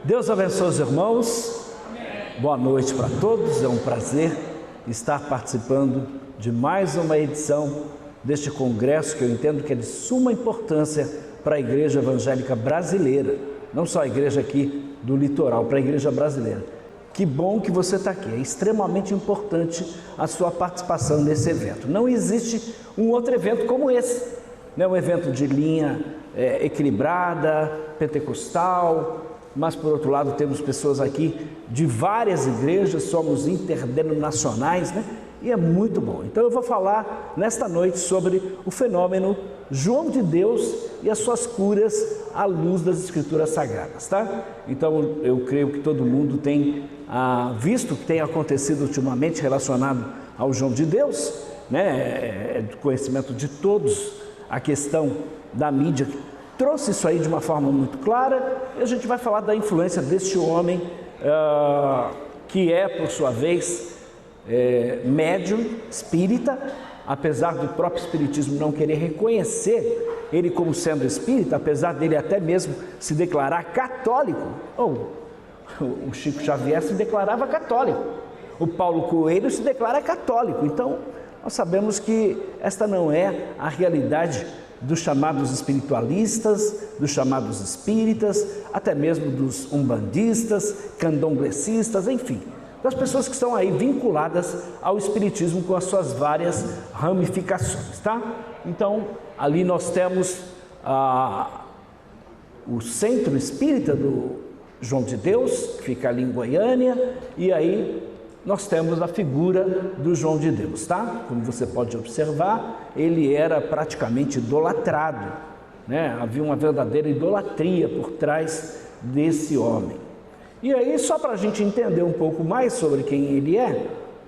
Deus abençoe os irmãos. Boa noite para todos. É um prazer estar participando de mais uma edição deste congresso que eu entendo que é de suma importância para a igreja evangélica brasileira, não só a igreja aqui do litoral, para a igreja brasileira. Que bom que você está aqui, é extremamente importante a sua participação nesse evento. Não existe um outro evento como esse, né? Um evento de linha equilibrada, pentecostal, mas por outro lado temos pessoas aqui de várias igrejas, somos interdenominacionais, né? E é muito bom. Então eu vou falar nesta noite sobre o fenômeno João de Deus e as suas curas à luz das Escrituras Sagradas, tá? Então eu creio que todo mundo tem visto o que tem acontecido ultimamente relacionado ao João de Deus, né? É do conhecimento de todos a questão da mídia que trouxe isso aí de uma forma muito clara, e a gente vai falar da influência deste homem que é, por sua vez, médium espírita, apesar do próprio espiritismo não querer reconhecer ele como sendo espírita, apesar dele até mesmo se declarar católico. O Chico Xavier se declarava católico, o Paulo Coelho se declara católico. Então nós sabemos que esta não é a realidade dos chamados espiritualistas, dos chamados espíritas, até mesmo dos umbandistas, candomblecistas, enfim, das pessoas que estão aí vinculadas ao espiritismo com as suas várias ramificações, tá? Então, ali nós temos o Centro Espírita do João de Deus, que fica ali em Goiânia, e aí nós temos a figura do João de Deus, tá? Como você pode observar, ele era praticamente idolatrado, né? Havia uma verdadeira idolatria por trás desse homem. E aí, só para a gente entender um pouco mais sobre quem ele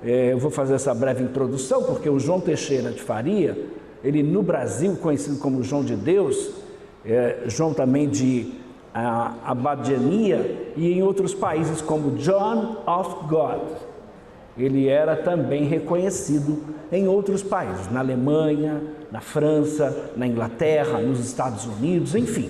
eu vou fazer essa breve introdução, porque o João Teixeira de Faria, ele no Brasil conhecido como João de Deus, João também de Abadiania, e em outros países como John of God. Ele era também reconhecido em outros países, na Alemanha, na França, na Inglaterra, nos Estados Unidos, enfim.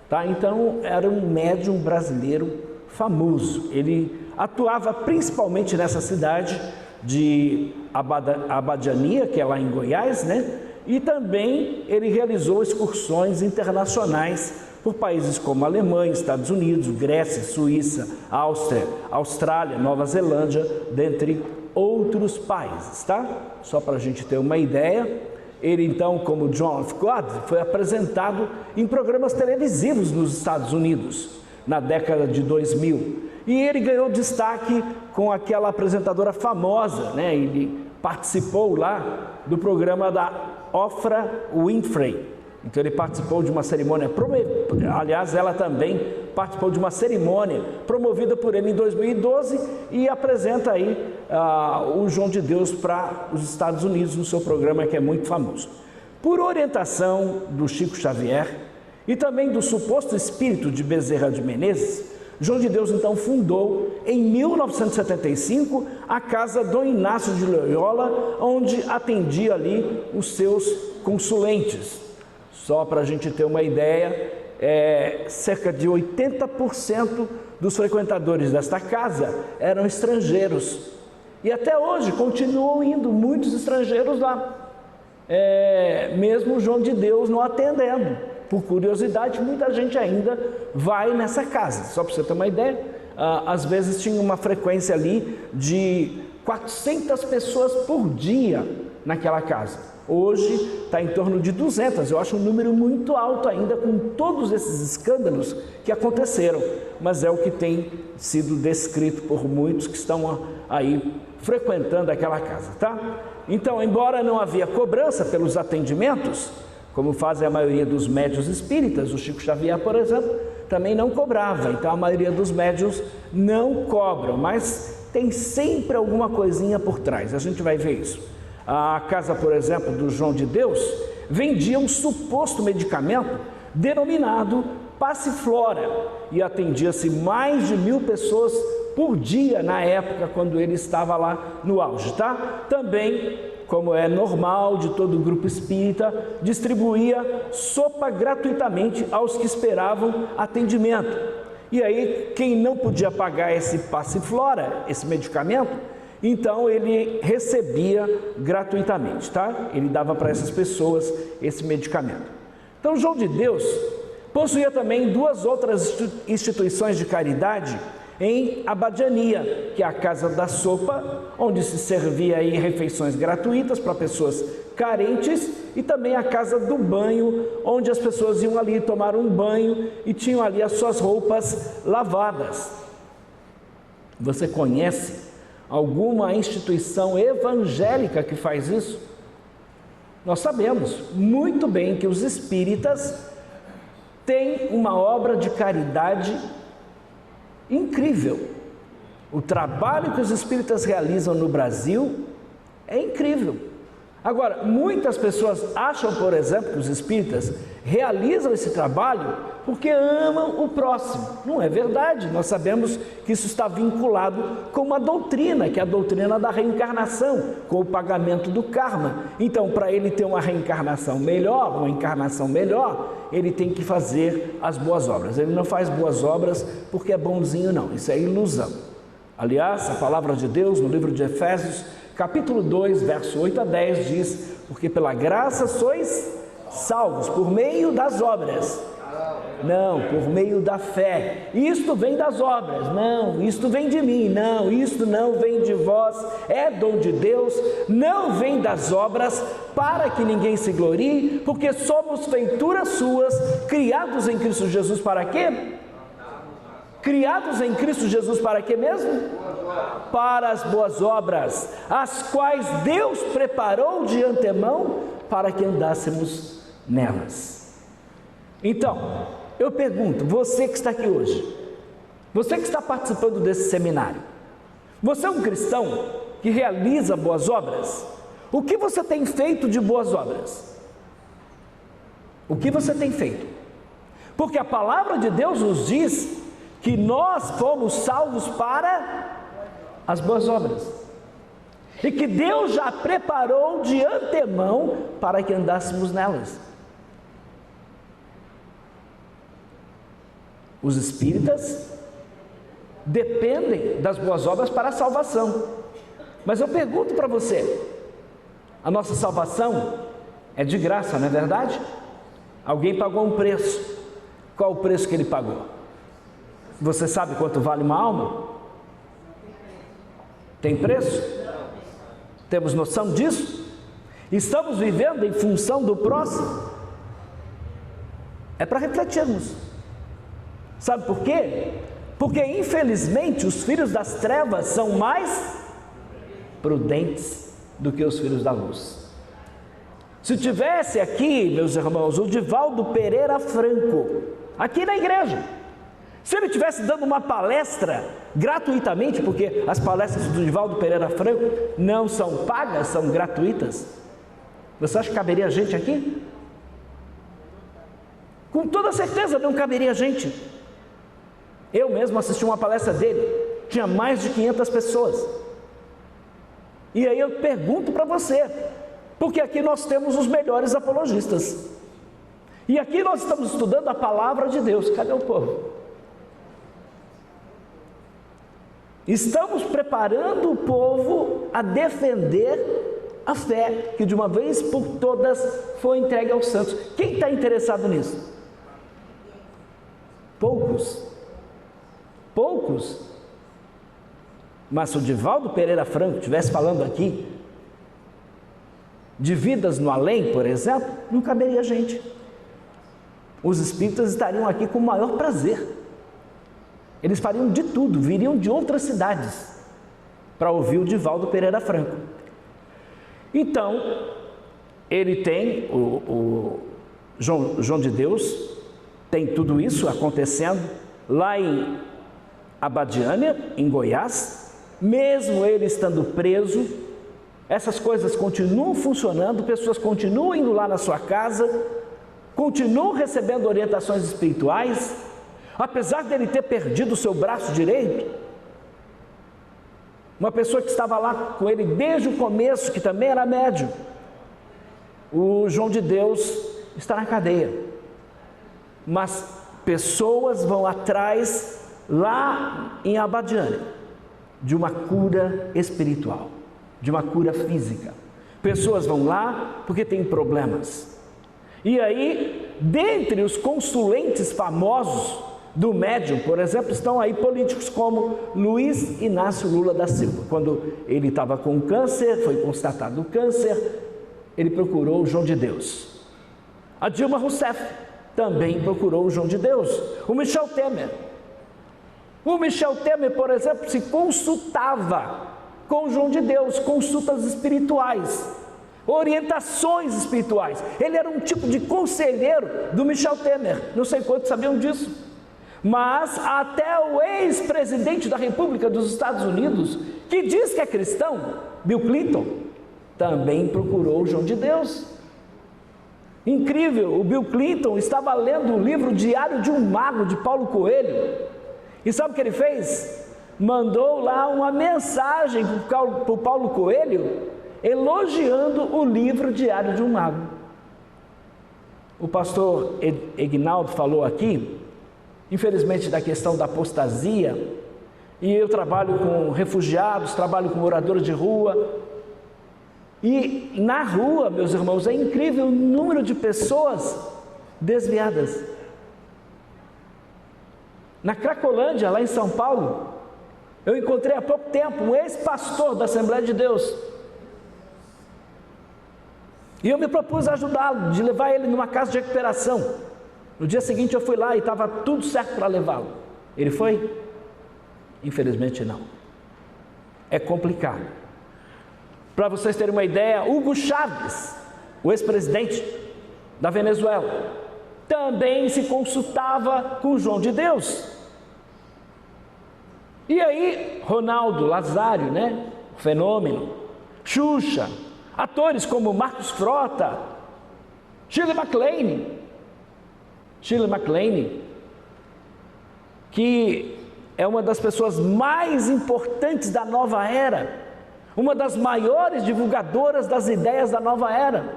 Tá? Então, era um médium brasileiro famoso. Ele atuava principalmente nessa cidade de Abadiania, que é lá em Goiás, né? E também ele realizou excursões internacionais por países como Alemanha, Estados Unidos, Grécia, Suíça, Áustria, Austrália, Nova Zelândia, dentre outros países, tá? Só para a gente ter uma ideia, ele então, como John of God, foi apresentado em programas televisivos nos Estados Unidos, na década de 2000. E ele ganhou destaque com aquela apresentadora famosa, né? Ele participou lá do programa da Oprah Winfrey. Então ele participou de uma cerimônia, aliás, ela também participou de uma cerimônia promovida por ele em 2012 e apresenta aí o João de Deus para os Estados Unidos no seu programa, que é muito famoso. Por orientação do Chico Xavier e também do suposto espírito de Bezerra de Menezes, João de Deus então fundou em 1975 a Casa Dom Inácio de Loyola, onde atendia ali os seus consulentes. Só para a gente ter uma ideia, cerca de 80% dos frequentadores desta casa eram estrangeiros. E até hoje continuam indo muitos estrangeiros lá, mesmo o João de Deus não atendendo. Por curiosidade, muita gente ainda vai nessa casa. Só para você ter uma ideia, às vezes tinha uma frequência ali de 400 pessoas por dia naquela casa. Hoje está em torno de 200, eu acho um número muito alto ainda com todos esses escândalos que aconteceram, mas é o que tem sido descrito por muitos que estão aí frequentando aquela casa, tá? Então, embora não havia cobrança pelos atendimentos, como fazem a maioria dos médiuns espíritas, o Chico Xavier, por exemplo, também não cobrava, então a maioria dos médiuns não cobram, mas tem sempre alguma coisinha por trás, a gente vai ver isso. A casa, por exemplo, do João de Deus, vendia um suposto medicamento denominado Passiflora e atendia-se mais de 1.000 pessoas por dia na época quando ele estava lá no auge, tá? Também, como é normal de todo o grupo espírita, distribuía sopa gratuitamente aos que esperavam atendimento. E aí, quem não podia pagar esse passiflora, esse medicamento, então ele recebia gratuitamente, tá? Ele dava para essas pessoas esse medicamento. Então, João de Deus possuía também 2 outras instituições de caridade em Abadiania, que é a Casa da Sopa, onde se servia aí refeições gratuitas para pessoas carentes, e também a Casa do Banho, onde as pessoas iam ali tomar um banho e tinham ali as suas roupas lavadas. Você conhece alguma instituição evangélica que faz isso? Nós sabemos muito bem que os espíritas têm uma obra de caridade incrível. O trabalho que os espíritas realizam no Brasil é incrível. Agora, muitas pessoas acham, por exemplo, que os espíritas realizam esse trabalho porque amam o próximo. Não é verdade. Nós sabemos que isso está vinculado com uma doutrina, que é a doutrina da reencarnação, com o pagamento do karma. Então, para ele ter uma reencarnação melhor, uma encarnação melhor, ele tem que fazer as boas obras. Ele não faz boas obras porque é bonzinho, não. Isso é ilusão. Aliás, a palavra de Deus, no livro de Efésios, capítulo 2, verso 8 a 10, diz: porque pela graça sois salvos, por meio das obras. Não, por meio da fé. Isto vem das obras. Não, isto vem de mim. Não, isto não vem de vós. É dom de Deus. Não vem das obras, para que ninguém se glorie, porque somos feituras suas, criados em Cristo Jesus para quê? Criados em Cristo Jesus para quê mesmo? Para as boas obras, as quais Deus preparou de antemão para que andássemos nelas. Então, eu pergunto, você que está aqui hoje, você que está participando desse seminário, você é um cristão que realiza boas obras? O que você tem feito de boas obras? O que você tem feito? Porque a palavra de Deus nos diz que nós fomos salvos para as boas obras, e que Deus já preparou de antemão para que andássemos nelas. Os espíritas dependem das boas obras para a salvação. Mas eu pergunto para você, a nossa salvação é de graça, não é verdade? Alguém pagou um preço. Qual o preço que ele pagou? Você sabe quanto vale uma alma? Tem preço? Temos noção disso? Estamos vivendo em função do próximo? É para refletirmos. Sabe por quê? Porque infelizmente os filhos das trevas são mais prudentes do que os filhos da luz. Se tivesse aqui, meus irmãos, o Divaldo Pereira Franco, aqui na igreja, se ele estivesse dando uma palestra gratuitamente, porque as palestras do Divaldo Pereira Franco não são pagas, são gratuitas, você acha que caberia gente aqui? Com toda certeza não caberia gente. Eu mesmo assisti uma palestra dele, tinha mais de 500 pessoas. E aí eu pergunto para você, porque aqui nós temos os melhores apologistas. E aqui nós estamos estudando a palavra de Deus. Cadê o povo? Estamos preparando o povo a defender a fé, que de uma vez por todas foi entregue aos santos. Quem está interessado nisso? Poucos. Mas se o Divaldo Pereira Franco estivesse falando aqui de vidas no além, por exemplo, não caberia gente. Os espíritas estariam aqui com o maior prazer. Eles fariam de tudo, viriam de outras cidades para ouvir o Divaldo Pereira Franco. Então, ele tem, o João de Deus tem tudo isso acontecendo lá em Abadiânia, em Goiás. Mesmo ele estando preso, essas coisas continuam funcionando, pessoas continuam indo lá na sua casa, continuam recebendo orientações espirituais, apesar dele ter perdido o seu braço direito. Uma pessoa que estava lá com ele desde o começo, que também era médium, o João de Deus está na cadeia, mas pessoas vão atrás, lá em Abadiânia, de uma cura espiritual, de uma cura física. Pessoas vão lá porque têm problemas. E aí, dentre os consulentes famosos do médium, por exemplo, estão aí políticos como Luiz Inácio Lula da Silva. Quando ele estava com câncer, foi constatado o câncer, ele procurou o João de Deus. A Dilma Rousseff também procurou o João de Deus. O Michel Temer, por exemplo, se consultava com o João de Deus, consultas espirituais, orientações espirituais. Ele era um tipo de conselheiro do Michel Temer, não sei quantos sabiam disso. Mas até o ex-presidente da República dos Estados Unidos, que diz que é cristão, Bill Clinton, também procurou o João de Deus. Incrível, o Bill Clinton estava lendo o livro Diário de um Mago, de Paulo Coelho, e sabe o que ele fez? Mandou lá uma mensagem para o Paulo Coelho, elogiando o livro Diário de um Mago. O pastor Egnaldo falou aqui, infelizmente, da questão da apostasia, e eu trabalho com refugiados, trabalho com moradores de rua, e na rua, meus irmãos, é incrível o número de pessoas desviadas. Na Cracolândia, lá em São Paulo, eu encontrei há pouco tempo um ex-pastor da Assembleia de Deus, e eu me propus ajudá-lo, de levar ele numa casa de recuperação. No dia seguinte eu fui lá e estava tudo certo para levá-lo. Ele foi? Infelizmente não. É complicado. Para vocês terem uma ideia, Hugo Chávez, o ex-presidente da Venezuela, também se consultava com o João de Deus. E aí, Ronaldo Nazário, né? O Fenômeno, Xuxa, atores como Marcos Frota, Shirley MacLaine, que é uma das pessoas mais importantes da nova era, uma das maiores divulgadoras das ideias da nova era,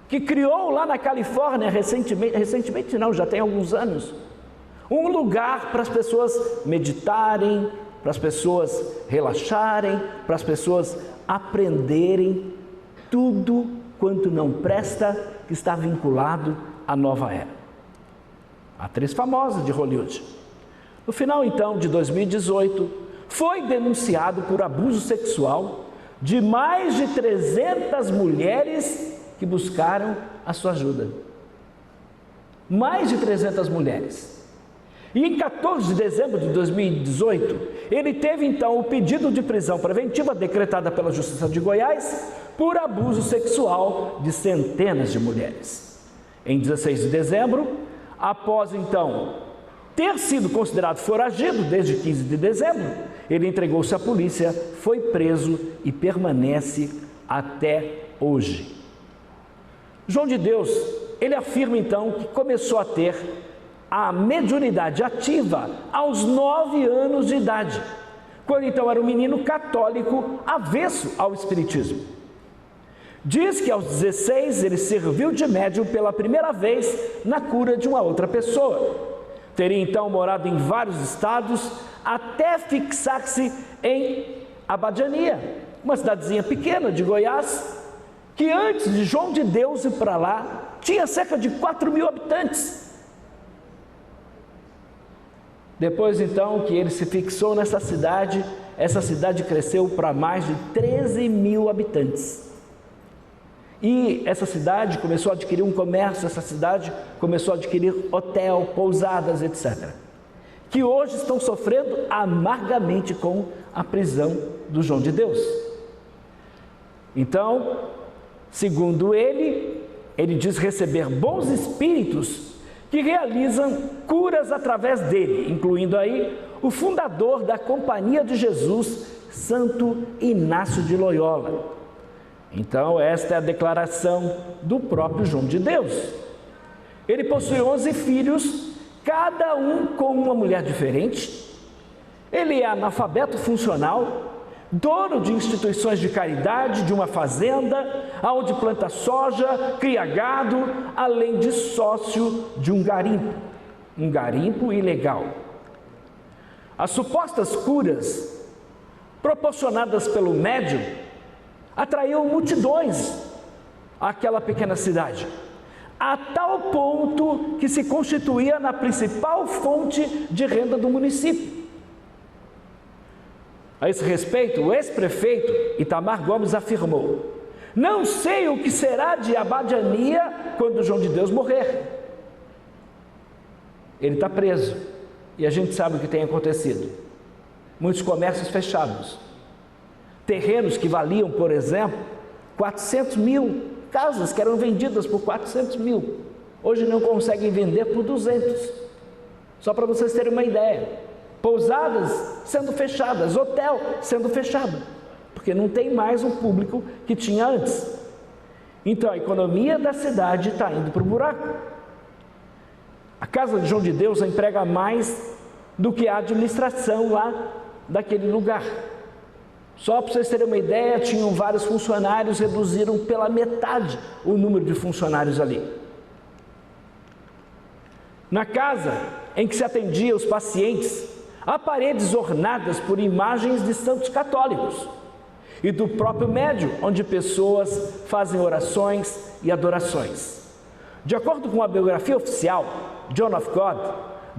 que criou lá na Califórnia recentemente não, já tem alguns anos, um lugar para as pessoas meditarem, para as pessoas relaxarem, para as pessoas aprenderem tudo quanto não presta, que está vinculado à nova era. Atriz famosa de Hollywood. No final, então, de 2018, foi denunciado por abuso sexual de mais de 300 mulheres que buscaram a sua ajuda. Mais de 300 mulheres. E em 14 de dezembro de 2018, ele teve, então, o pedido de prisão preventiva decretada pela Justiça de Goiás por abuso sexual de centenas de mulheres. Em 16 de dezembro, após então ter sido considerado foragido desde 15 de dezembro, ele entregou-se à polícia, foi preso e permanece até hoje. João de Deus, ele afirma então que começou a ter a mediunidade ativa aos 9 anos de idade, quando então era um menino católico avesso ao espiritismo. Diz que aos 16 ele serviu de médium pela primeira vez na cura de uma outra pessoa. Teria então morado em vários estados até fixar-se em Abadiânia, uma cidadezinha pequena de Goiás, que antes de João de Deus ir para lá, tinha cerca de 4.000 habitantes. Depois então que ele se fixou nessa cidade, essa cidade cresceu para mais de 13.000 habitantes. E essa cidade começou a adquirir um comércio, essa cidade começou a adquirir hotel, pousadas, etc. Que hoje estão sofrendo amargamente com a prisão do João de Deus. Então, segundo ele diz receber bons espíritos que realizam curas através dele, incluindo aí o fundador da Companhia de Jesus, Santo Inácio de Loyola. Então, esta é a declaração do próprio João de Deus. Ele possui 11 filhos, cada um com uma mulher diferente. Ele é analfabeto funcional, dono de instituições de caridade, de uma fazenda, onde planta soja, cria gado, além de sócio de um garimpo. um garimpo ilegal. As supostas curas proporcionadas pelo médium atraíam multidões àquela pequena cidade, a tal ponto que se constituía na principal fonte de renda do município. A esse respeito, o ex-prefeito Itamar Gomes afirmou: não sei o que será de Abadiânia quando João de Deus morrer. Ele está preso e a gente sabe o que tem acontecido. Muitos comércios fechados, terrenos que valiam, por exemplo, 400 mil, casas que eram vendidas por 400 mil, hoje não conseguem vender por 200. Só para vocês terem uma ideia. Pousadas sendo fechadas, hotel sendo fechado, porque não tem mais o público que tinha antes. Então a economia da cidade está indo para o buraco. A Casa de João de Deus emprega mais do que a administração lá daquele lugar. Só para vocês terem uma ideia, tinham vários funcionários, reduziram pela metade o número de funcionários ali. Na casa em que se atendia os pacientes, há paredes ornadas por imagens de santos católicos e do próprio médium, onde pessoas fazem orações e adorações. De acordo com a biografia oficial, John of God,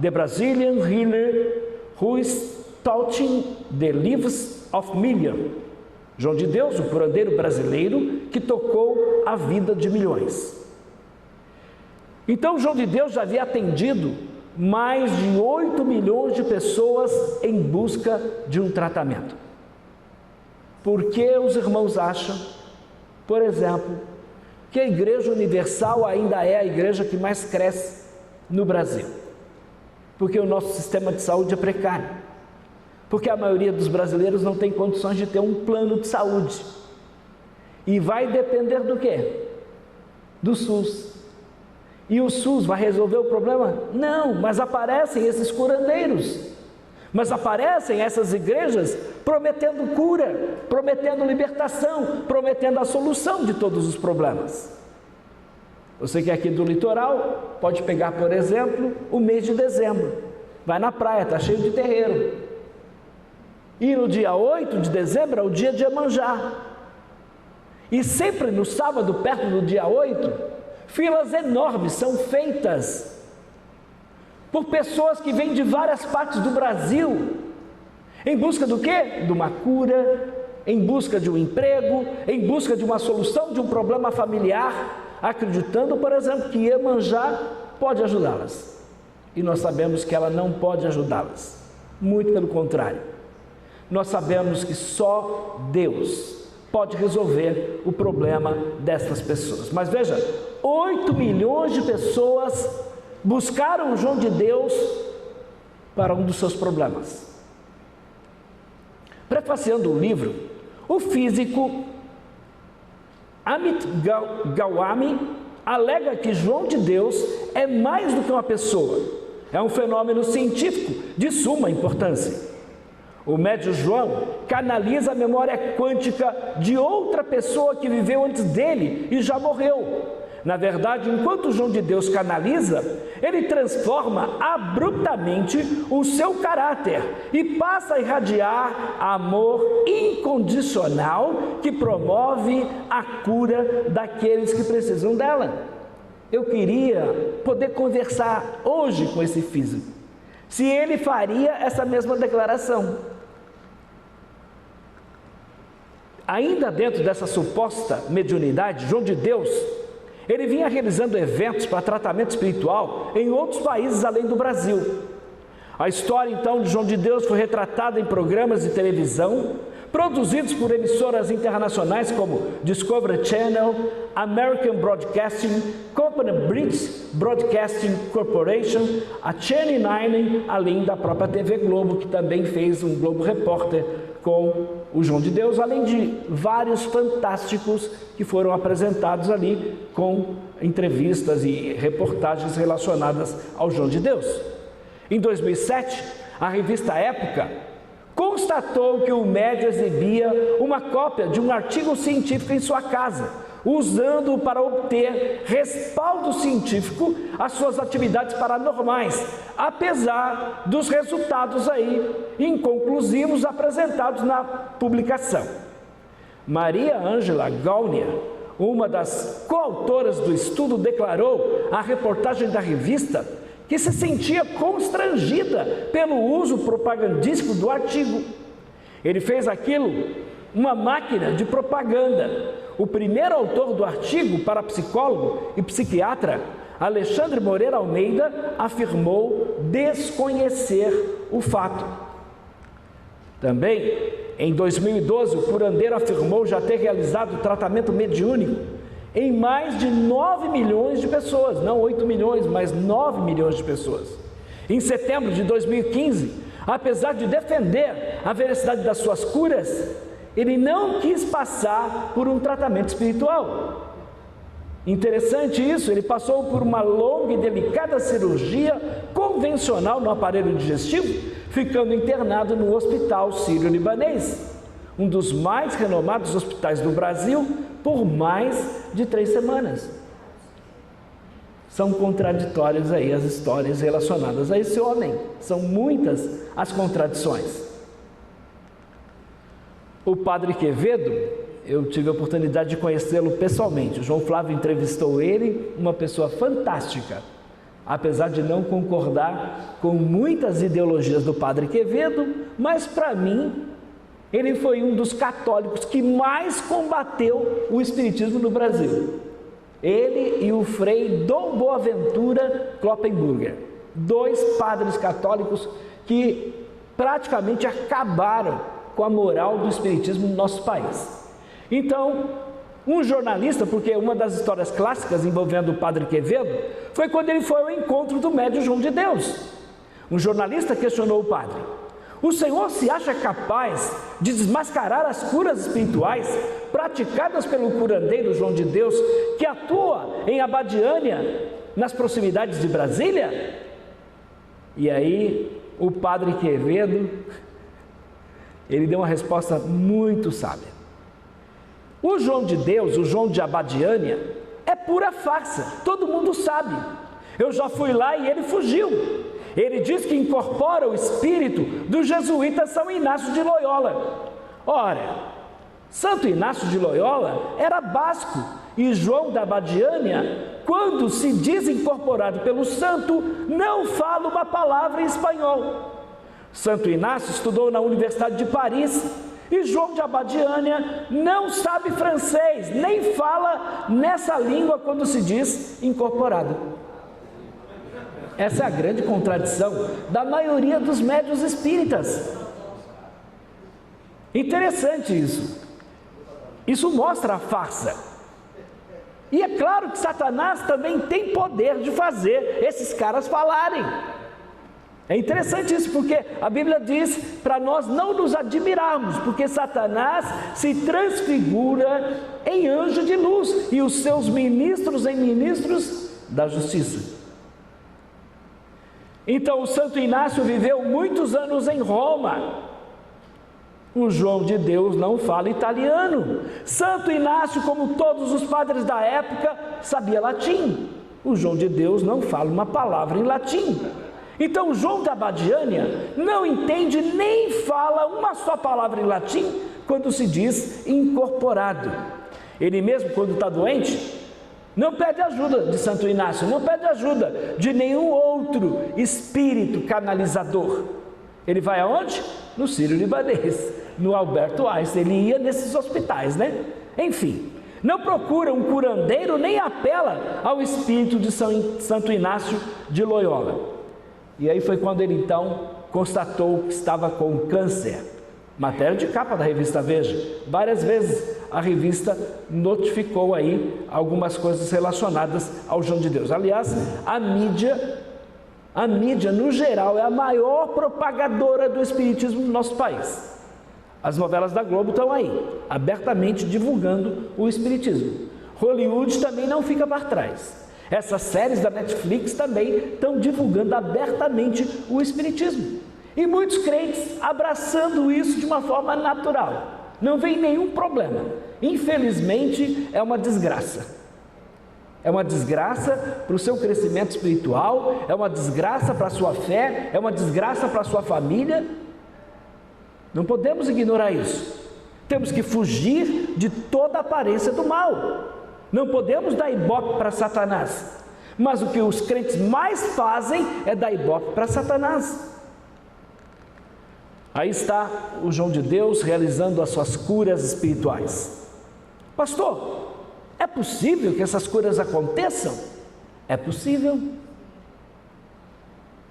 the Brazilian healer who is touching the lives of millions. João de Deus, o curandeiro brasileiro que tocou a vida de milhões. Então João de Deus já havia atendido mais de 8 milhões de pessoas em busca de um tratamento. Por que os irmãos acham, por exemplo, que a Igreja Universal ainda é a igreja que mais cresce no Brasil? Porque o nosso sistema de saúde é precário. Porque a maioria dos brasileiros não tem condições de ter um plano de saúde. E vai depender do quê? Do SUS. E o SUS vai resolver o problema? Não, mas aparecem esses curandeiros. Mas aparecem essas igrejas prometendo cura, prometendo libertação, prometendo a solução de todos os problemas. Você que é aqui do litoral, pode pegar, por exemplo, o mês de dezembro. Vai na praia, está cheio de terreiro. E no dia 8 de dezembro é o dia de Iemanjá. E sempre no sábado, perto do dia 8, filas enormes são feitas por pessoas que vêm de várias partes do Brasil, em busca do quê? De uma cura, em busca de um emprego, em busca de uma solução de um problema familiar, acreditando, por exemplo, que Iemanjá pode ajudá-las. E nós sabemos que ela não pode ajudá-las. Muito pelo contrário. Nós sabemos que só Deus pode resolver o problema dessas pessoas. Mas veja, 8 milhões de pessoas buscaram João de Deus para um dos seus problemas. Prefaciando o livro, o físico Amit Gawami alega que João de Deus é mais do que uma pessoa, é um fenômeno científico de suma importância. O médium João canaliza a memória quântica de outra pessoa que viveu antes dele e já morreu. Na verdade, enquanto João de Deus canaliza, ele transforma abruptamente o seu caráter e passa a irradiar amor incondicional que promove a cura daqueles que precisam dela. Eu queria poder conversar hoje com esse físico, se ele faria essa mesma declaração. Ainda dentro dessa suposta mediunidade, João de Deus, ele vinha realizando eventos para tratamento espiritual em outros países além do Brasil. A história então de João de Deus foi retratada em programas de televisão, produzidos por emissoras internacionais como Discovery Channel, American Broadcasting Company, British Broadcasting Corporation, a Channel 9, além da própria TV Globo, que também fez um Globo Repórter com o João de Deus, além de vários fantásticos que foram apresentados ali com entrevistas e reportagens relacionadas ao João de Deus. Em 2007, a revista Época constatou que o médium exibia uma cópia de um artigo científico em sua casa, usando para obter respaldo científico às suas atividades paranormais, apesar dos resultados aí inconclusivos apresentados na publicação. Maria Ângela Gaulnier, uma das coautoras do estudo, declarou à reportagem da revista que se sentia constrangida pelo uso propagandístico do artigo. Ele fez aquilo uma máquina de propaganda. O primeiro autor do artigo, parapsicólogo e psiquiatra, Alexandre Moreira Almeida, afirmou desconhecer o fato. Também, em 2012, o curandeiro afirmou já ter realizado tratamento mediúnico em mais de 9 milhões de pessoas, não 8 milhões, mas 9 milhões de pessoas. Em setembro de 2015, apesar de defender a veracidade das suas curas, ele não quis passar por um tratamento espiritual. Interessante isso, ele passou por uma longa e delicada cirurgia convencional no aparelho digestivo, ficando internado no Hospital Sírio-Libanês, um dos mais renomados hospitais do Brasil, por mais de 3 semanas. São contraditórias aí as histórias relacionadas a esse homem, são muitas as contradições. O padre Quevedo, eu tive a oportunidade de conhecê-lo pessoalmente. O João Flávio entrevistou ele, uma pessoa fantástica, apesar de não concordar com muitas ideologias do padre Quevedo, mas para mim, ele foi um dos católicos que mais combateu o espiritismo no Brasil. Ele e o frei Dom Boaventura Kloppenburger, 2 padres católicos que praticamente acabaram com a moral do espiritismo no nosso país. Então, um jornalista, porque uma das histórias clássicas envolvendo o padre Quevedo foi quando ele foi ao encontro do médium João de Deus. Um jornalista questionou o padre: o senhor se acha capaz de desmascarar as curas espirituais praticadas pelo curandeiro João de Deus, que atua em Abadiânia, nas proximidades de Brasília? E aí, o padre Quevedo, ele deu uma resposta muito sábia. O João de Deus, o João de Abadiânia, é pura farsa, todo mundo sabe. Eu já fui lá e ele fugiu. Ele diz que incorpora o espírito do jesuíta São Inácio de Loyola. Ora, Santo Inácio de Loyola era basco e João da Abadiânia, quando se diz incorporado pelo santo, não fala uma palavra em espanhol. Santo Inácio estudou na Universidade de Paris e João de Abadiânia não sabe francês, nem fala nessa língua quando se diz incorporado. Essa é a grande contradição da maioria dos médiuns espíritas. Interessante isso. Isso mostra a farsa. E é claro que Satanás também tem poder de fazer esses caras falarem. É interessante isso, porque a Bíblia diz para nós não nos admirarmos, porque Satanás se transfigura em anjo de luz e os seus ministros em ministros da justiça. Então, o Santo Inácio viveu muitos anos em Roma. O João de Deus não fala italiano. Santo Inácio, como todos os padres da época, sabia latim. O João de Deus não fala uma palavra em latim. Então, João da Abadiânia não entende nem fala uma só palavra em latim quando se diz incorporado. Ele mesmo, quando está doente, não pede ajuda de Santo Inácio, não pede ajuda de nenhum outro espírito canalizador. Ele vai aonde? No Sírio-Libanês, no Alberto Einstein. Ele ia nesses hospitais, né? Enfim, não procura um curandeiro nem apela ao espírito de Santo Inácio de Loyola. E aí foi quando ele então constatou que estava com câncer. Matéria de capa da revista Veja. Várias vezes a revista notificou aí algumas coisas relacionadas ao João de Deus. Aliás, a mídia no geral é a maior propagadora do espiritismo no nosso país. As novelas da Globo estão aí, abertamente divulgando o espiritismo. Hollywood também não fica para trás. Essas séries da Netflix também estão divulgando abertamente o espiritismo. E muitos crentes abraçando isso de uma forma natural. não vem nenhum problema. Infelizmente, é uma desgraça. É uma desgraça para o seu crescimento espiritual, é uma desgraça para a sua fé, é uma desgraça para a sua família. Não podemos ignorar isso. Temos que fugir de toda aparência do mal. Não podemos dar ibope para Satanás. Mas o que os crentes mais fazem é dar ibope para Satanás. Aí está o João de Deus realizando as suas curas espirituais. Pastor, é possível que essas curas aconteçam? É possível.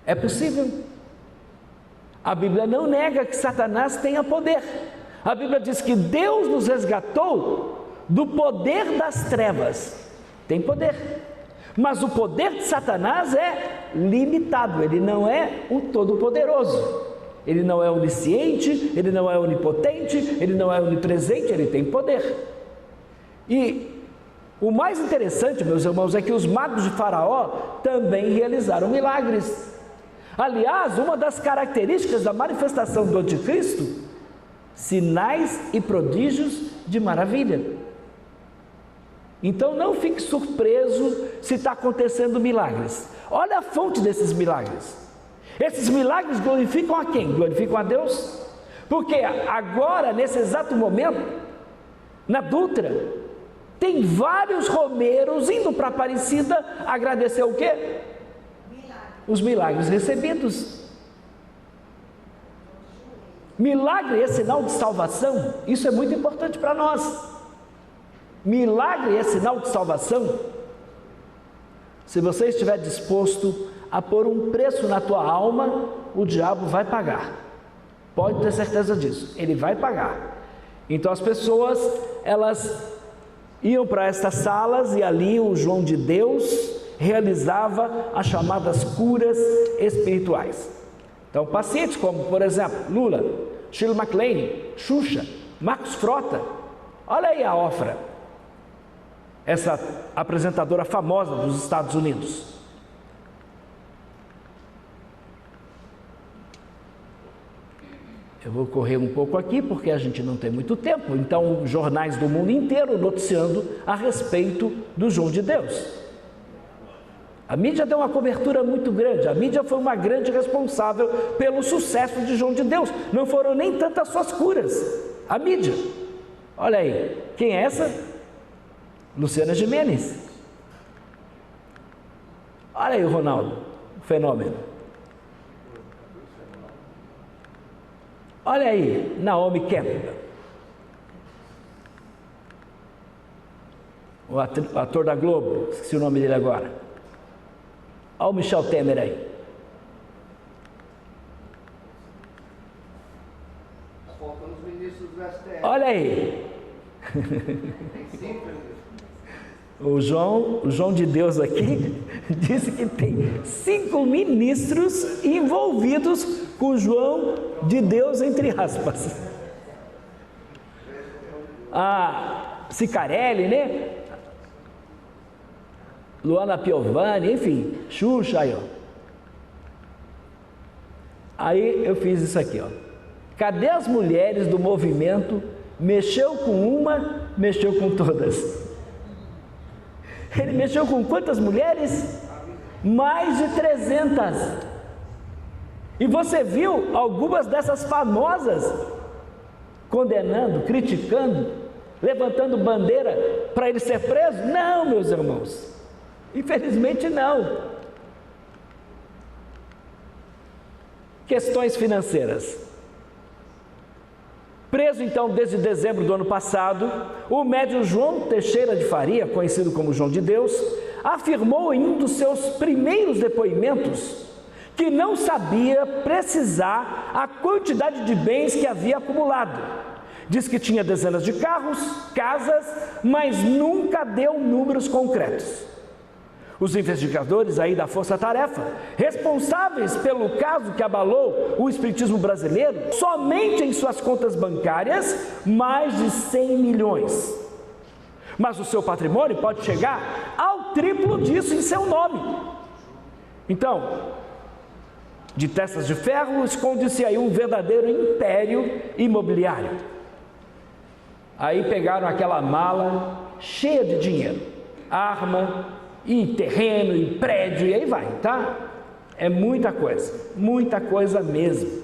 É possível. A Bíblia não nega que Satanás tenha poder. A Bíblia diz que Deus nos resgatou do poder das trevas. Tem poder. Mas o poder de Satanás é limitado. Ele não é o todo-poderoso. Ele não é onisciente, ele não é onipotente, ele não é onipresente, ele tem poder. E o mais interessante, meus irmãos, é que os magos de Faraó também realizaram milagres. Aliás, uma das características da manifestação do anticristo, sinais e prodígios de maravilha. Então não fique surpreso se está acontecendo milagres. Olha a fonte desses milagres. Esses milagres glorificam a quem? Glorificam a Deus? Porque agora, nesse exato momento, na Dutra, tem vários romeiros indo para Aparecida agradecer o quê? Os milagres recebidos. Milagre é sinal de salvação. Isso é muito importante para nós. Milagre é sinal de salvação. Se você estiver disposto a pôr um preço na tua alma, o diabo vai pagar. Pode ter certeza disso, ele vai pagar. Então as pessoas, elas iam para estas salas e ali o João de Deus realizava as chamadas curas espirituais. Então pacientes como, por exemplo, Lula, Shirley MacLaine, Xuxa, Marcos Frota, olha aí a Ofra, essa apresentadora famosa dos Estados Unidos. Eu vou correr um pouco aqui porque a gente não tem muito tempo, então jornais do mundo inteiro noticiando a respeito do João de Deus. A mídia deu uma cobertura muito grande, a mídia foi uma grande responsável pelo sucesso de João de Deus, não foram nem tantas suas curas, a mídia. Olha aí, quem é essa? Luciana Gimenez. Olha aí o Ronaldo, o fenômeno. Olha aí, Naomi Campbell, o ator da Globo, esqueci o nome dele agora. Olha o Michel Temer aí. Olha aí. O João de Deus aqui disse que tem 5 ministros envolvidos com João de Deus, entre aspas. A Cicarelli, né? Luana Piovani, enfim, Xuxa aí, ó. Aí eu fiz isso aqui, ó. Cadê as mulheres do movimento? Mexeu com uma, mexeu com todas. Ele mexeu com quantas mulheres? Mais de 300. E você viu algumas dessas famosas condenando, criticando, levantando bandeira para ele ser preso? Não, meus irmãos. Infelizmente não. Questões financeiras. Preso então desde dezembro do ano passado, o médium João Teixeira de Faria, conhecido como João de Deus, afirmou em um dos seus primeiros depoimentos que não sabia precisar a quantidade de bens que havia acumulado. Diz que tinha dezenas de carros, casas, mas nunca deu números concretos. Os investigadores aí da Força Tarefa, responsáveis pelo caso que abalou o espiritismo brasileiro, somente em suas contas bancárias, mais de 100 milhões. Mas o seu patrimônio pode chegar ao triplo disso em seu nome. Então, de testas de ferro, esconde-se aí um verdadeiro império imobiliário. Aí pegaram aquela mala cheia de dinheiro, arma, e terreno, e prédio, e aí vai, tá? É muita coisa mesmo,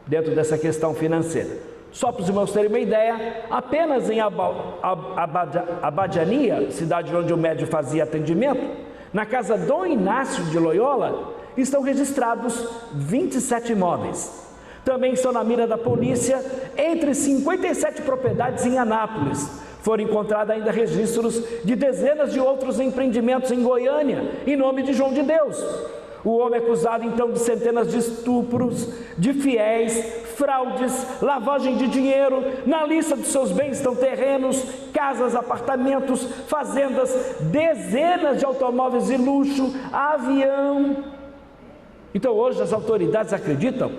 dentro dessa questão financeira. Só para os irmãos terem uma ideia, apenas em Abadiania, cidade onde o médium fazia atendimento, na casa Dom Inácio de Loyola, estão registrados 27 imóveis. Também estão na mira da polícia, entre 57 propriedades em Anápolis. Foram encontrados ainda registros de dezenas de outros empreendimentos em Goiânia, em nome de João de Deus. O homem é acusado então de centenas de estupros, de fiéis, fraudes, lavagem de dinheiro. Na lista dos seus bens estão terrenos, casas, apartamentos, fazendas, dezenas de automóveis de luxo, avião. Então hoje as autoridades acreditam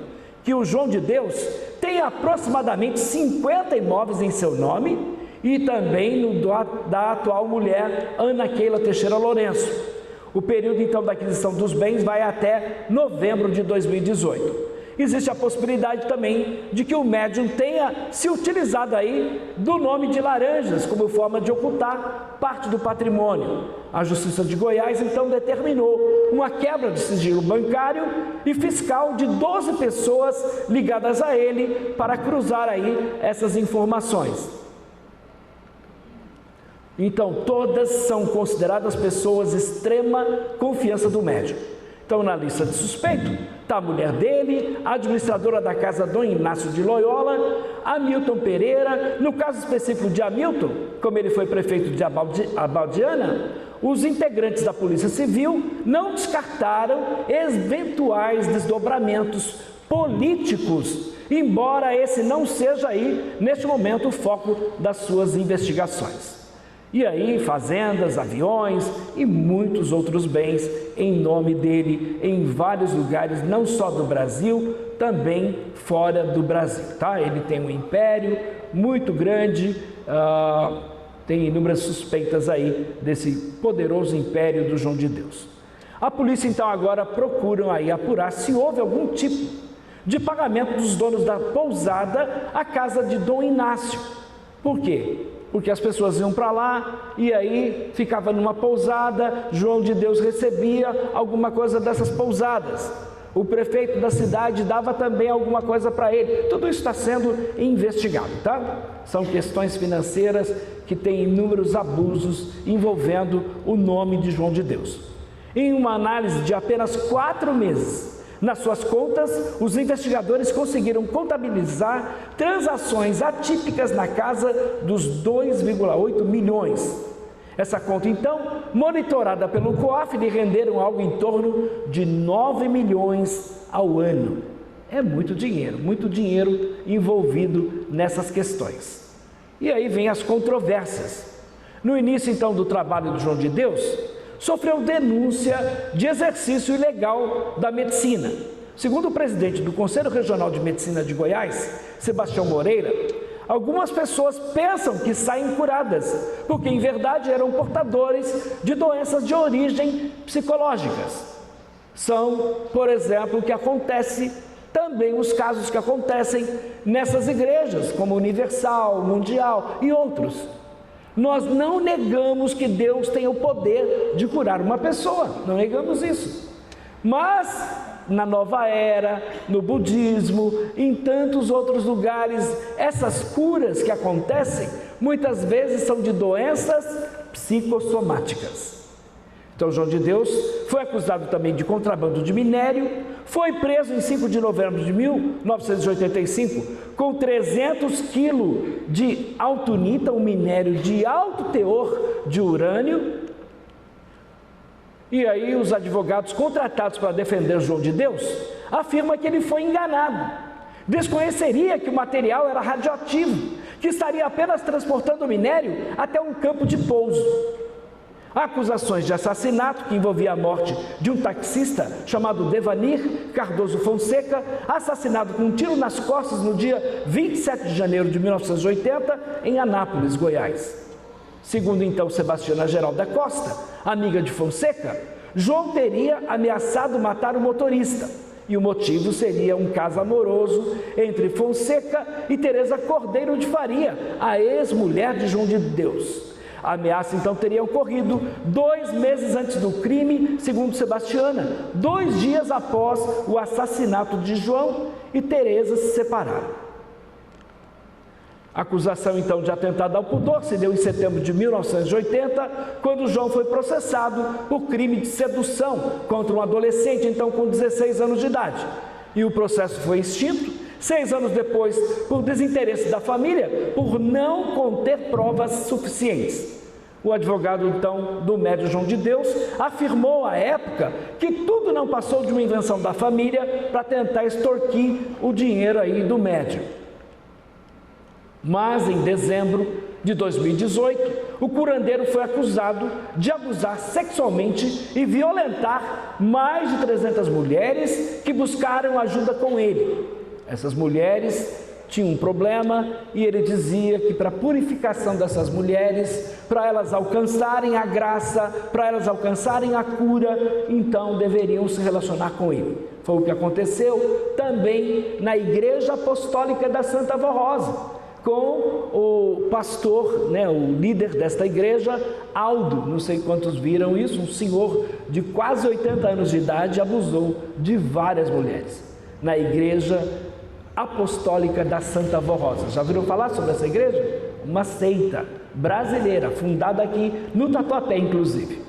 que o João de Deus tem aproximadamente 50 imóveis em seu nome e também no da atual mulher Ana Keila Teixeira Lourenço. O período então da aquisição dos bens vai até novembro de 2018. Existe a possibilidade também de que o médium tenha se utilizado aí do nome de Laranjas como forma de ocultar parte do patrimônio. A Justiça de Goiás então determinou uma quebra de sigilo bancário e fiscal de 12 pessoas ligadas a ele para cruzar aí essas informações. Então todas são consideradas pessoas de extrema confiança do médium. Então na lista de suspeito está a mulher dele, a administradora da casa Dom Inácio de Loyola, Hamilton Pereira. No caso específico de Hamilton, como ele foi prefeito de Abadiana, os integrantes da Polícia Civil não descartaram eventuais desdobramentos políticos, embora esse não seja aí, neste momento, o foco das suas investigações. E aí, fazendas, aviões e muitos outros bens em nome dele, em vários lugares, não só do Brasil, também fora do Brasil, tá? Ele tem um império muito grande, tem inúmeras suspeitas aí desse poderoso império do João de Deus. A polícia então agora procura aí apurar se houve algum tipo de pagamento dos donos da pousada à casa de Dom Inácio. Por quê? Porque as pessoas iam para lá e aí ficava numa pousada, João de Deus recebia alguma coisa dessas pousadas. O prefeito da cidade dava também alguma coisa para ele. Tudo isso está sendo investigado, tá? São questões financeiras que têm inúmeros abusos envolvendo o nome de João de Deus. Em uma análise de apenas 4 meses, nas suas contas, os investigadores conseguiram contabilizar transações atípicas na casa dos 2,8 milhões. Essa conta, então, monitorada pelo COAF, lhe renderam algo em torno de 9 milhões ao ano. É muito dinheiro envolvido nessas questões. E aí vem as controvérsias. No início, então, do trabalho do João de Deus, sofreu denúncia de exercício ilegal da medicina. Segundo o presidente do Conselho Regional de Medicina de Goiás, Sebastião Moreira, algumas pessoas pensam que saem curadas, porque em verdade eram portadores de doenças de origem psicológicas. São, por exemplo, o que acontece também, os casos que acontecem nessas igrejas, como Universal, Mundial e outros. Nós não negamos que Deus tem o poder de curar uma pessoa, não negamos isso. Mas na nova era, no budismo, em tantos outros lugares, essas curas que acontecem, muitas vezes são de doenças psicossomáticas. Então João de Deus foi acusado também de contrabando de minério, foi preso em 5 de novembro de 1985 com 300 quilos de autunita, um minério de alto teor de urânio. E aí os advogados contratados para defender João de Deus afirmam que ele foi enganado. Desconheceria que o material era radioativo, que estaria apenas transportando o minério até um campo de pouso. Acusações de assassinato que envolvia a morte de um taxista chamado Devanir Cardoso Fonseca, assassinado com um tiro nas costas no dia 27 de janeiro de 1980 em Anápolis, Goiás. Segundo então Sebastiana Geralda Costa, amiga de Fonseca, João teria ameaçado matar o motorista. E o motivo seria um caso amoroso entre Fonseca e Teresa Cordeiro de Faria, a ex-mulher de João de Deus. A ameaça então teria ocorrido 2 meses antes do crime, segundo Sebastiana, 2 dias após o assassinato de João, e Teresa se separaram. A acusação então de atentado ao pudor se deu em setembro de 1980, quando João foi processado por crime de sedução contra um adolescente, então com 16 anos de idade. E o processo foi extinto 6 anos depois, por desinteresse da família, por não conter provas suficientes. O advogado, então, do médium João de Deus, afirmou à época que tudo não passou de uma invenção da família para tentar extorquir o dinheiro aí do médium. Mas, em dezembro de 2018, o curandeiro foi acusado de abusar sexualmente e violentar mais de 300 mulheres que buscaram ajuda com ele. Essas mulheres tinham um problema e ele dizia que para a purificação dessas mulheres, para elas alcançarem a graça, para elas alcançarem a cura, então deveriam se relacionar com ele. Foi o que aconteceu também na Igreja Apostólica da Santa Avó Rosa, com o pastor, o líder desta igreja, Aldo, não sei quantos viram isso, um senhor de quase 80 anos de idade, abusou de várias mulheres na Igreja Apostólica da Santa Avó Rosa. Já viram falar sobre essa igreja? Uma seita brasileira, fundada aqui no Tatuapé, inclusive.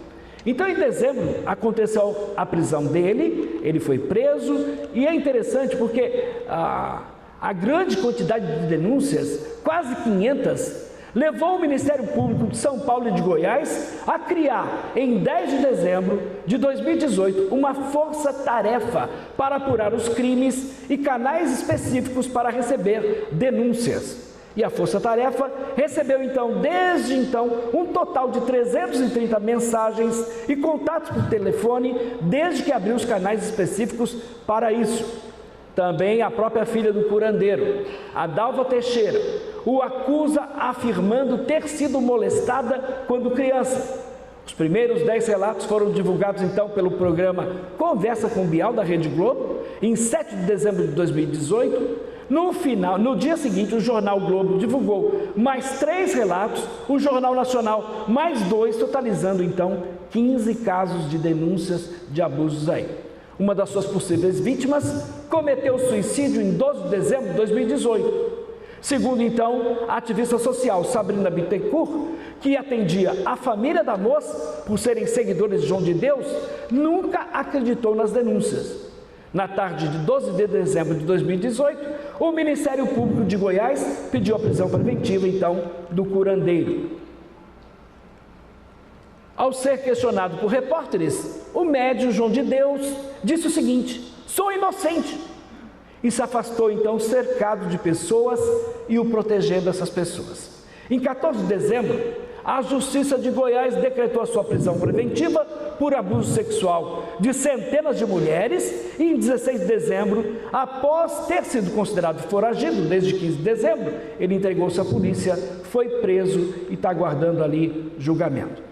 Então, em dezembro, aconteceu a prisão dele, ele foi preso, e é interessante porque a grande quantidade de denúncias, quase 500, levou o Ministério Público de São Paulo e de Goiás a criar, em 10 de dezembro de 2018, uma força-tarefa para apurar os crimes e canais específicos para receber denúncias. E a força-tarefa recebeu, desde então, um total de 330 mensagens e contatos por telefone, desde que abriu os canais específicos para isso. Também a própria filha do curandeiro, a Dalva Teixeira, o acusa afirmando ter sido molestada quando criança. Os primeiros 10 relatos foram divulgados então pelo programa Conversa com Bial da Rede Globo, em 7 de dezembro de 2018. No dia seguinte, o Jornal Globo divulgou mais 3 relatos, o Jornal Nacional mais 2, totalizando então 15 casos de denúncias de abusos aí. Uma das suas possíveis vítimas cometeu suicídio em 12 de dezembro de 2018. Segundo, então, a ativista social Sabrina Bittencourt, que atendia a família da moça, por serem seguidores de João de Deus, nunca acreditou nas denúncias. Na tarde de 12 de dezembro de 2018, o Ministério Público de Goiás pediu a prisão preventiva, então, do curandeiro. Ao ser questionado por repórteres, o médium João de Deus disse o seguinte: sou inocente, e se afastou então cercado de pessoas e o protegendo essas pessoas. Em 14 de dezembro, a Justiça de Goiás decretou a sua prisão preventiva por abuso sexual de centenas de mulheres e em 16 de dezembro, após ter sido considerado foragido desde 15 de dezembro, ele entregou-se à polícia, foi preso e está aguardando ali julgamento.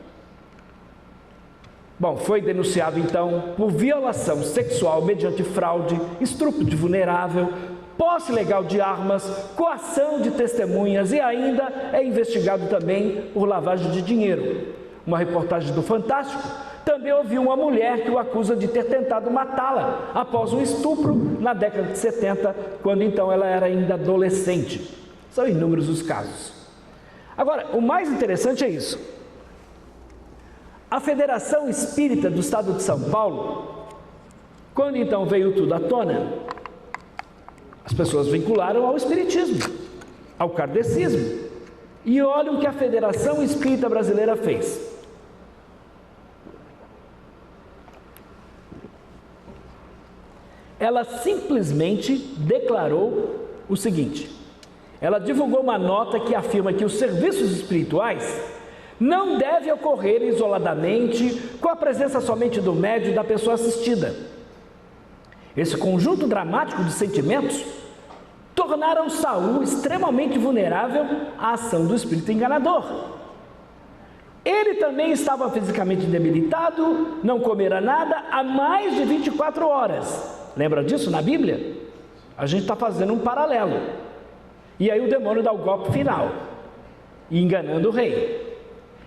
Bom, foi denunciado então por violação sexual mediante fraude, estupro de vulnerável, posse ilegal de armas, coação de testemunhas e ainda é investigado também por lavagem de dinheiro. Uma reportagem do Fantástico também ouviu uma mulher que o acusa de ter tentado matá-la após um estupro na década de 70, quando então ela era ainda adolescente. São inúmeros os casos. Agora, o mais interessante é isso. A Federação Espírita do Estado de São Paulo, quando então veio tudo à tona, as pessoas vincularam ao espiritismo, ao kardecismo. E olha o que a Federação Espírita Brasileira fez. Ela simplesmente declarou o seguinte: ela divulgou uma nota que afirma que os serviços espirituais não devem ocorrer isoladamente, com a presença somente do médium e da pessoa assistida. Esse conjunto dramático de sentimentos tornaram Saul extremamente vulnerável à ação do espírito enganador. Ele também estava fisicamente debilitado, não comera nada há mais de 24 horas. Lembra disso na Bíblia? A gente está fazendo um paralelo. E aí o demônio dá o golpe final, enganando o rei.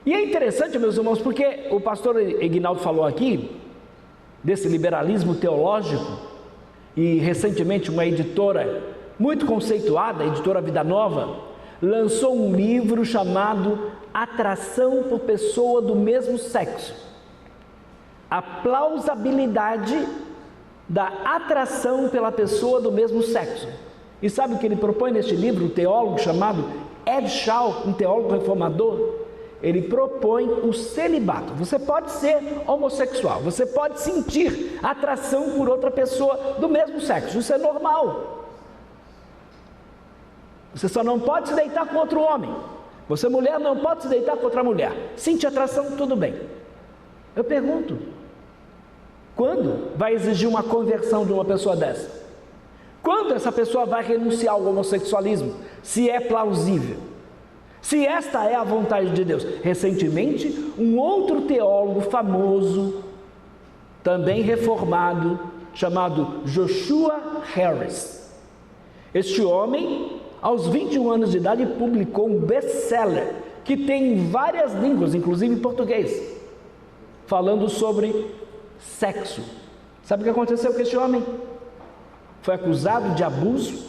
E é interessante, meus irmãos, porque o pastor Ignaldo falou aqui desse liberalismo teológico, e recentemente uma editora muito conceituada, a editora Vida Nova, lançou um livro chamado Atração por Pessoa do Mesmo Sexo. A plausibilidade da atração pela pessoa do mesmo sexo. E sabe o que ele propõe neste livro? Um teólogo chamado Ed Shaw, um teólogo reformador. Ele propõe o celibato. Você pode ser homossexual, você pode sentir atração por outra pessoa do mesmo sexo, isso é normal. Você só não pode se deitar com outro homem. Você, mulher, não pode se deitar com outra mulher. Sente atração, tudo bem. Eu pergunto, quando vai exigir uma conversão de uma pessoa dessa? Quando essa pessoa vai renunciar ao homossexualismo? Se é plausível. Se esta é a vontade de Deus. Recentemente, um outro teólogo famoso, também reformado, chamado Joshua Harris. Este homem, aos 21 anos de idade, publicou um best-seller que tem em várias línguas, inclusive em português, falando sobre sexo. Sabe o que aconteceu com este homem? Foi acusado de abuso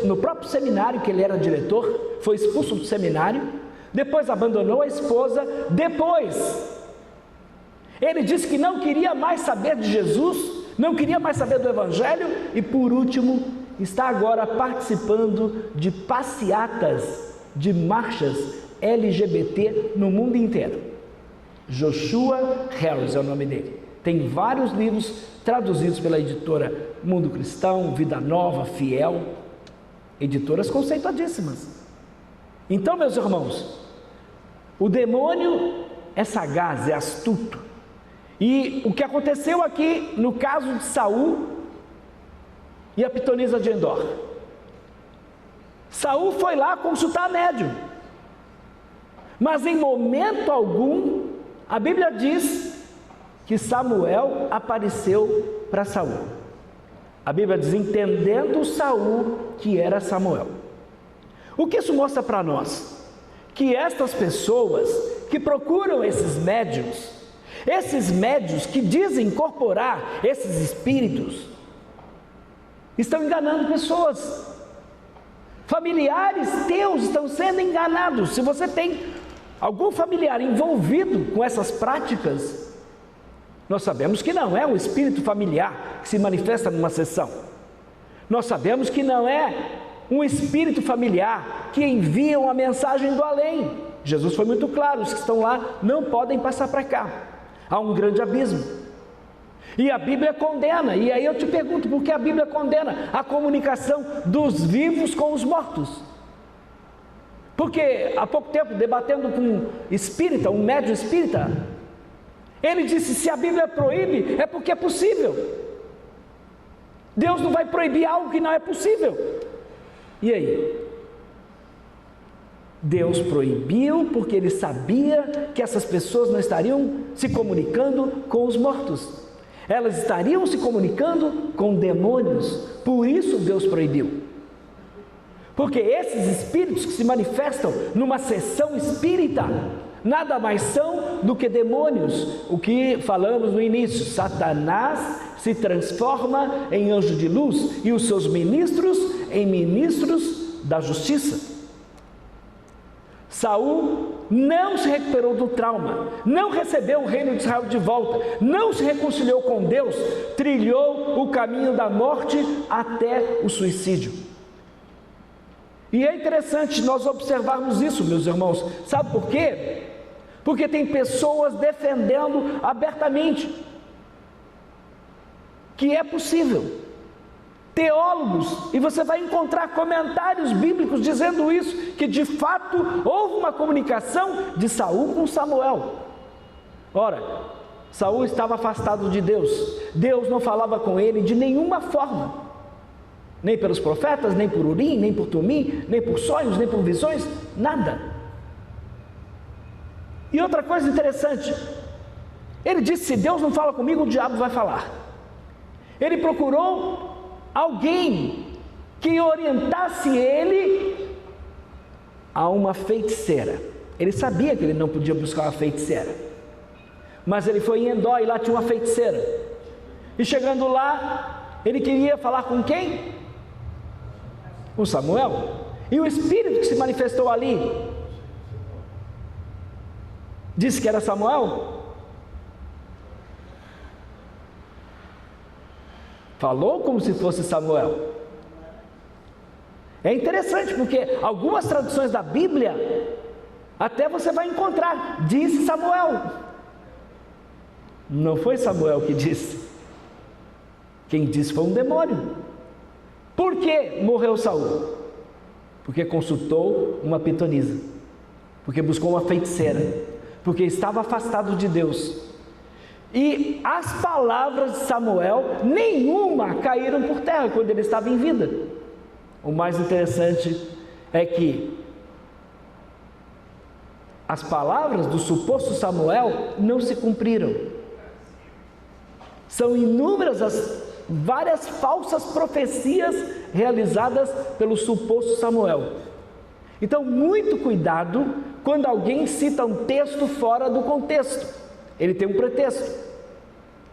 no próprio seminário que ele era diretor, foi expulso do seminário, depois abandonou a esposa, depois ele disse que não queria mais saber de Jesus, não queria mais saber do Evangelho e, por último, está agora participando de passeatas, de marchas LGBT no mundo inteiro. Joshua Harris é o nome dele. Tem vários livros traduzidos pela editora Mundo Cristão, Vida Nova, Fiel, editoras conceituadíssimas. Então, meus irmãos, o demônio é sagaz, é astuto. E o que aconteceu aqui no caso de Saul e a pitonisa de Endor? Saul foi lá consultar médium, mas em momento algum a Bíblia diz que Samuel apareceu para Saul. A Bíblia diz, entendendo Saul que era Samuel. O que isso mostra para nós? Que estas pessoas que procuram esses médiuns que dizem incorporar esses espíritos, estão enganando pessoas. Familiares teus estão sendo enganados. Se você tem algum familiar envolvido com essas práticas, nós sabemos que não é um espírito familiar que se manifesta numa sessão. Nós sabemos que não é um espírito familiar que envia uma mensagem do além. Jesus foi muito claro, os que estão lá não podem passar para cá. Há um grande abismo. E a Bíblia condena, e aí eu te pergunto, por que a Bíblia condena a comunicação dos vivos com os mortos? Porque há pouco tempo, debatendo com um espírita, um médium espírita, ele disse, se a Bíblia proíbe, é porque é possível. Deus não vai proibir algo que não é possível. E aí? Deus proibiu porque ele sabia que essas pessoas não estariam se comunicando com os mortos. Elas estariam se comunicando com demônios. Por isso Deus proibiu. Porque esses espíritos que se manifestam numa sessão espírita nada mais são do que demônios. O que falamos no início, Satanás se transforma em anjo de luz e os seus ministros em ministros da justiça. Saul não se recuperou do trauma, não recebeu o reino de Israel de volta, não se reconciliou com Deus, trilhou o caminho da morte até o suicídio. E é interessante nós observarmos isso, meus irmãos. Sabe por quê? Porque tem pessoas defendendo abertamente que é possível. Teólogos, e você vai encontrar comentários bíblicos dizendo isso, que de fato houve uma comunicação de Saul com Samuel. Ora, Saul estava afastado de Deus, Deus não falava com ele de nenhuma forma, nem pelos profetas, nem por Urim, nem por Tumim, nem por sonhos, nem por visões, nada. E outra coisa interessante, ele disse, se Deus não fala comigo, o diabo vai falar. Ele procurou alguém que orientasse ele a uma feiticeira. Ele sabia que ele não podia buscar uma feiticeira, mas ele foi em Endor e lá tinha uma feiticeira. E chegando lá, ele queria falar com quem? Com Samuel. E o Espírito que se manifestou ali disse que era Samuel. Falou como se fosse Samuel. É interessante porque algumas traduções da Bíblia até você vai encontrar, disse Samuel. Não foi Samuel que disse. Quem disse foi um demônio. Por que morreu Saul? Porque consultou uma pitonisa, porque buscou uma feiticeira, porque estava afastado de Deus. E as palavras de Samuel, nenhuma caíram por terra quando ele estava em vida. O mais interessante é que as palavras do suposto Samuel não se cumpriram. São inúmeras as várias falsas profecias realizadas pelo suposto Samuel. Então, muito cuidado quando alguém cita um texto fora do contexto. Ele tem um pretexto,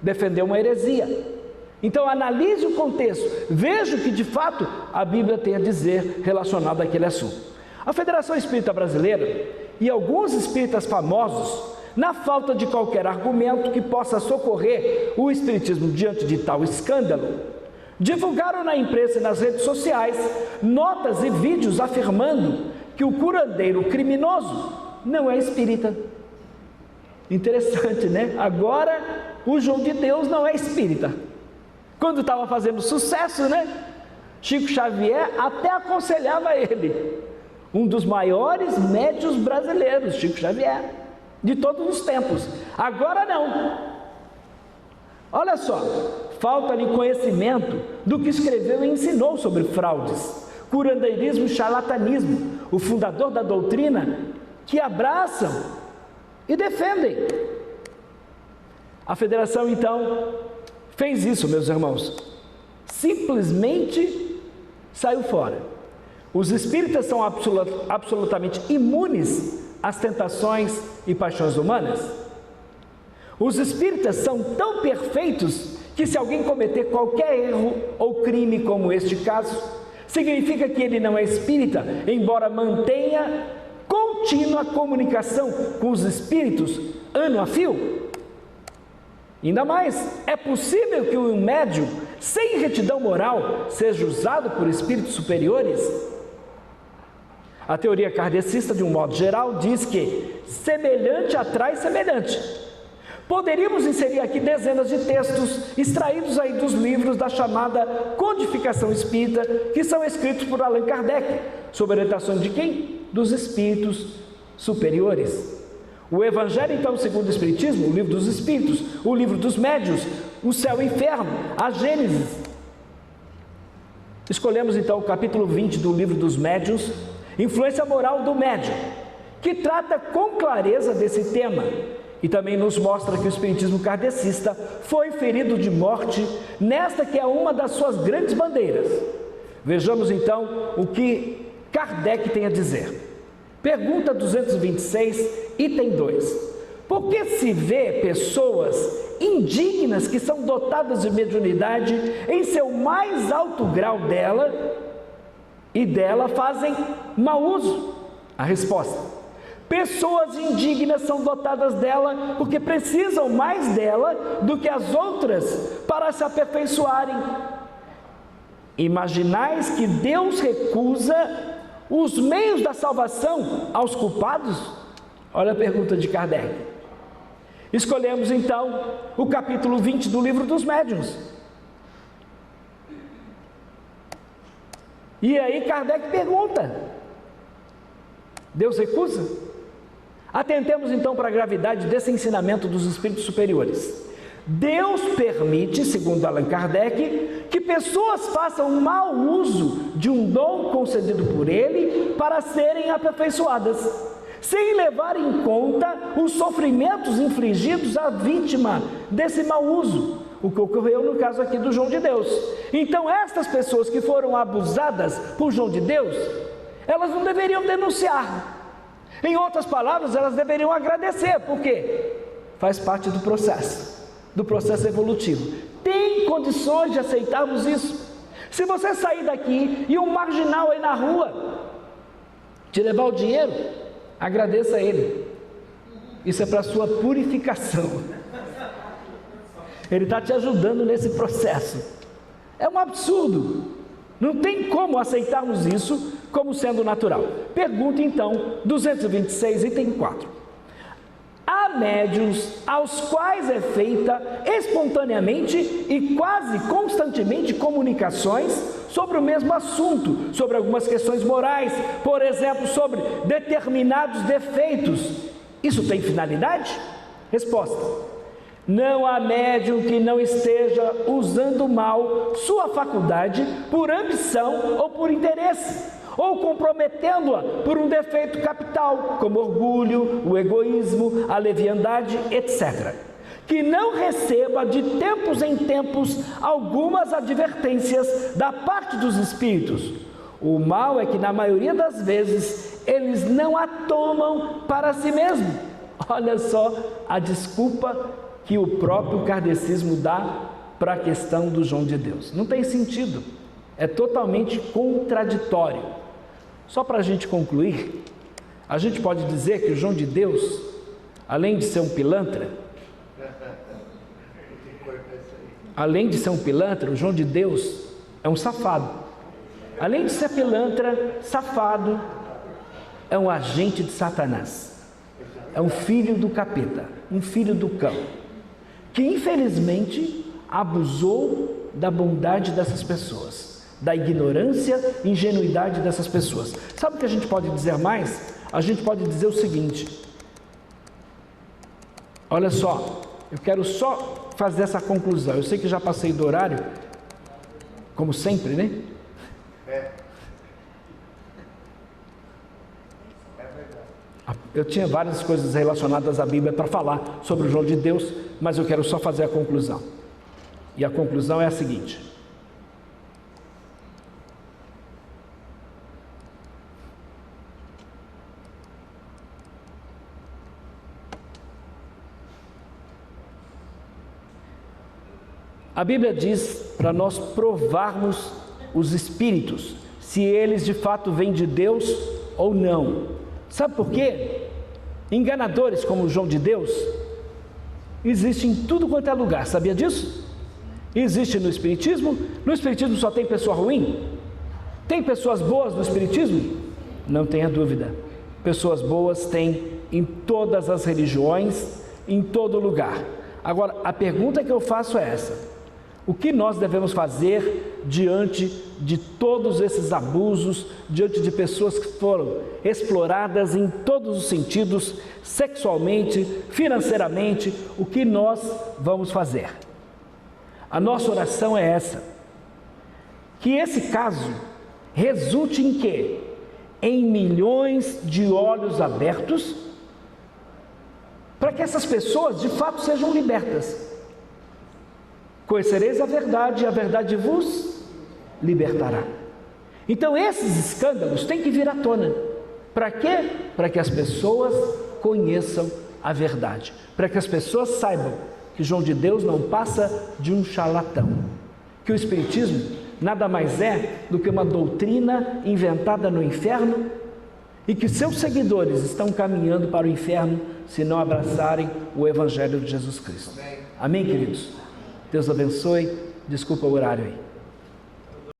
defendeu uma heresia. Então analise o contexto, veja o que de fato a Bíblia tem a dizer relacionado àquele assunto. A Federação Espírita Brasileira e alguns espíritas famosos, na falta de qualquer argumento que possa socorrer o espiritismo diante de tal escândalo, divulgaram na imprensa e nas redes sociais notas e vídeos afirmando que o curandeiro criminoso não é espírita. Interessante, né? Agora o João de Deus não é espírita. Quando estava fazendo sucesso, né? Chico Xavier até aconselhava ele. Um dos maiores médiuns brasileiros, Chico Xavier, de todos os tempos. Agora não. Olha só, falta-lhe conhecimento do que escreveu e ensinou sobre fraudes, curandeirismo e charlatanismo, o fundador da doutrina que abraçam e defendem. A federação então fez isso, meus irmãos, simplesmente saiu fora. Os espíritas são absolutamente imunes às tentações e paixões humanas. Os espíritas são tão perfeitos que se alguém cometer qualquer erro ou crime como este caso, significa que ele não é espírita, embora mantenha contínua comunicação com os espíritos ano a fio. Ainda mais, é possível que um médium sem retidão moral seja usado por espíritos superiores? A teoria kardecista, de um modo geral, diz que semelhante atrai semelhante. Poderíamos inserir aqui dezenas de textos extraídos aí dos livros da chamada codificação espírita, que são escritos por Allan Kardec, sob orientação de quem? Dos espíritos superiores. O Evangelho, então, segundo o Espiritismo, o livro dos Espíritos, o livro dos Médiuns, o Céu e o Inferno, a Gênesis. Escolhemos, então, o capítulo 20 do livro dos Médiuns, Influência Moral do Médium, que trata com clareza desse tema e também nos mostra que o Espiritismo kardecista foi ferido de morte nesta que é uma das suas grandes bandeiras. Vejamos, então, o que Kardec tem a dizer. Pergunta 226, item 2. Por que se vê pessoas indignas que são dotadas de mediunidade em seu mais alto grau dela e dela fazem mau uso? A resposta: pessoas indignas são dotadas dela porque precisam mais dela do que as outras para se aperfeiçoarem. Imaginais que Deus recusa os meios da salvação aos culpados? Olha a pergunta de Kardec. Escolhemos então o capítulo 20 do livro dos Médiuns. E aí Kardec pergunta: Deus recusa? Atentemos então para a gravidade desse ensinamento dos espíritos superiores. Deus permite, segundo Allan Kardec, que pessoas façam mau uso de um dom concedido por ele para serem aperfeiçoadas, sem levar em conta os sofrimentos infligidos à vítima desse mau uso, o que ocorreu no caso aqui do João de Deus. Então, estas pessoas que foram abusadas por João de Deus, elas não deveriam denunciar. Em outras palavras, elas deveriam agradecer, porque faz parte do processo evolutivo. Tem condições de aceitarmos isso. Se você sair daqui e um marginal aí na rua te levar o dinheiro, agradeça a ele. Isso é para a sua purificação. Ele está te ajudando nesse processo. É um absurdo. Não tem como aceitarmos isso como sendo natural. Pergunta então, 226, item 4. Há médiuns aos quais é feita espontaneamente e quase constantemente comunicações sobre o mesmo assunto, sobre algumas questões morais, por exemplo, sobre determinados defeitos. Isso tem finalidade? Resposta: não há médium que não esteja usando mal sua faculdade por ambição ou por interesse, ou comprometendo-a por um defeito capital, como orgulho, o egoísmo, a leviandade, etc. Que não receba de tempos em tempos algumas advertências da parte dos espíritos. O mal é que, na maioria das vezes, eles não a tomam para si mesmo. Olha só a desculpa que o próprio kardecismo dá para a questão do João de Deus. Não tem sentido, é totalmente contraditório. Só para a gente concluir, a gente pode dizer que o João de Deus, além de ser um pilantra, o João de Deus é um safado. Além de ser pilantra, safado, é um agente de Satanás. É um filho do capeta, um filho do cão, que infelizmente abusou da bondade dessas pessoas, da ignorância e ingenuidade dessas pessoas. Sabe o que a gente pode dizer mais? A gente pode dizer o seguinte: olha só, eu quero só fazer essa conclusão. Eu sei que já passei do horário, como sempre, né? Eu tinha várias coisas relacionadas à Bíblia para falar sobre o João de Deus, mas eu quero só fazer a conclusão. E a conclusão é a seguinte: a Bíblia diz para nós provarmos os espíritos, se eles de fato vêm de Deus ou não. Sabe por quê? Enganadores como o João de Deus existem em tudo quanto é lugar, sabia disso? Existe no Espiritismo. No Espiritismo só tem pessoa ruim? Tem pessoas boas no Espiritismo? Não tenha dúvida, pessoas boas tem em todas as religiões, em todo lugar. Agora, a pergunta que eu faço é essa: o que nós devemos fazer diante de todos esses abusos, diante de pessoas que foram exploradas em todos os sentidos, sexualmente, financeiramente? O que nós vamos fazer? A nossa oração é essa: que esse caso resulte em quê? Em milhões de olhos abertos, para que essas pessoas de fato sejam libertas. Conhecereis a verdade e a verdade vos libertará. Então esses escândalos têm que vir à tona. Para quê? Para que as pessoas conheçam a verdade, para que as pessoas saibam que João de Deus não passa de um charlatão, que o Espiritismo nada mais é do que uma doutrina inventada no inferno e que seus seguidores estão caminhando para o inferno se não abraçarem o Evangelho de Jesus Cristo. Amém, queridos? Deus abençoe. Desculpa o horário aí.